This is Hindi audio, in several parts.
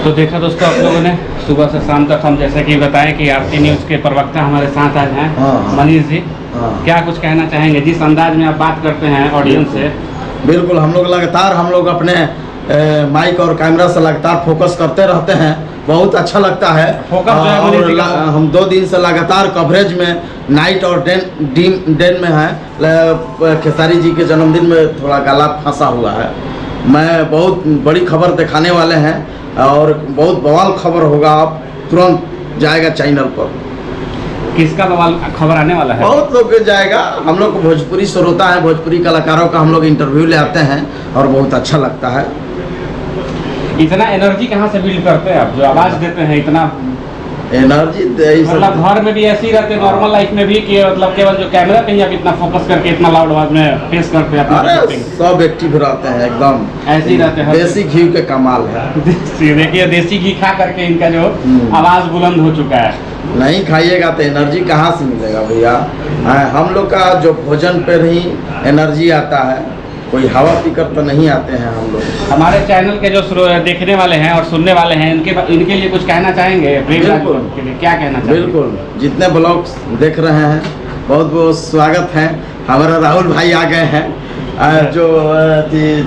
तो देखा दोस्तों आप लोगों ने सुबह से शाम तक हम जैसे कि बताएं कि आरती न्यूज़ के प्रवक्ता हमारे साथ आज हैं मनीष जी। क्या कुछ कहना चाहेंगे जिस अंदाज में आप बात करते हैं ऑडियंस से? बिल्कुल, हम लोग लगातार अपने माइक और कैमरा से लगातार फोकस करते रहते हैं, बहुत अच्छा लगता है। और हम 2 दिन से लगातार कवरेज में नाइट और डेन में है। खेसारी जी के जन्मदिन में थोड़ा गला फंसा हुआ है। मैं बहुत बड़ी खबर दिखाने वाले हैं और बहुत बवाल खबर होगा, आप तुरंत जाएगा चैनल पर। किसका बवाल खबर आने वाला है? बहुत लोग जाएगा। हम लोग भोजपुरी श्रोता है, भोजपुरी कलाकारों का हम लोग इंटरव्यू ले आते हैं और बहुत अच्छा लगता है। इतना एनर्जी कहाँ से बिल्ड करते हैं आप, जो आवाज़ देते हैं? इतना एनर्जी मतलब घर में भी ऐसे ही रहते हैं, नॉर्मल लाइफ में भी, कि मतलब केवल जो कैमरा पे ही आप इतना फोकस करके इतना लाउड आवाज में पेश करते हैं? अरे सब एक्टिव रहते हैं, एकदम ऐसे ही रहते हैं। देसी घी के कमाल है। देखिए देसी घी खा करके इनका जो आवाज बुलंद हो चुका है। नहीं खाइएगा तो एनर्जी कहाँ से मिलेगा भैया? हम लोग का जो भोजन पर ही एनर्जी आता है, कोई हवा पीकर तो नहीं आते हैं हम लोग। हमारे चैनल के जो देखने वाले हैं और सुनने वाले हैं, इनके लिए कुछ कहना चाहेंगे? बिल्कुल, के लिए क्या कहना चाहेंगे? बिल्कुल, जितने ब्लॉग्स देख रहे हैं बहुत बहुत स्वागत है। हमारा राहुल भाई आ गए हैं, जो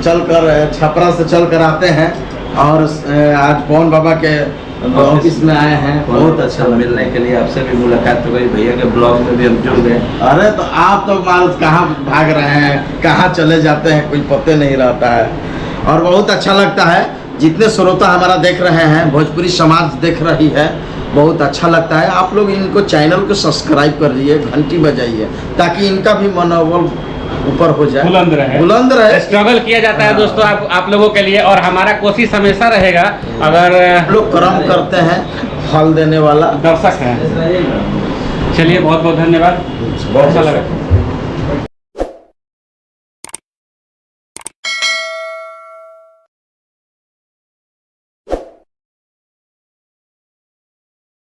चलकर छपरा से चल कर आते हैं और आज पवन बाबा के ऑफिस में आए हैं। बहुत अच्छा मिलने के लिए आपसे भी मुलाकात हो गई, भैया के ब्लॉग में भी हम जुड़ गए। अरे तो आप तो मालूम कहाँ भाग रहे हैं, कहाँ चले जाते हैं, कोई पते नहीं रहता है। और बहुत अच्छा लगता है, जितने श्रोता हमारा देख रहे हैं, भोजपुरी समाज देख रही है, बहुत अच्छा लगता है। आप लोग इनको चैनल को सब्सक्राइब कर दीजिए, घंटी बजाइए, ताकि इनका भी मनोबल ऊपर हो जाए, बुलंद रहे। स्ट्रगल किया जाता है दोस्तों आप लोगों के लिए, और हमारा कोशिश हमेशा रहेगा, अगर लोग कर्म करते हैं फल देने वाला दर्शक है। चलिए बहुत बहुत धन्यवाद, बहुत अच्छा लगा।